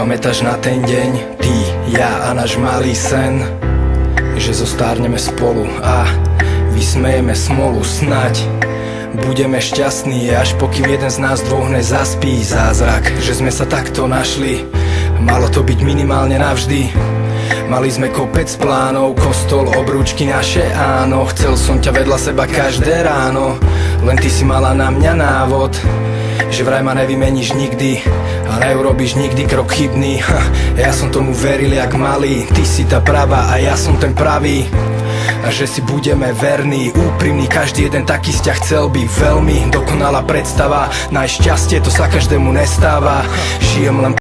Pamätáš na ten deň, ty, ja a náš malý sen, že zostárneme spolu a vysmejeme smolu. Snaď budeme šťastní, až pokým jeden z nás dvoch nezaspí. Zázrak, že sme sa takto našli, malo to byť minimálne navždy. Mali sme kopec plánov, kostol, obrúčky naše, áno. Chcel som ťa vedľa seba každé ráno, len ty si mala na mňa návod, že vraj ma nevymeníš nikdy a neurobíš nikdy krok chybný. Ja som tomu veril jak malý, ty si tá pravá a ja som ten pravý. A že si budeme verní, úprimní, každý jeden taký z ťa chcel by veľmi. Dokonalá predstava, najšťastie to sa každému nestáva. Žijem len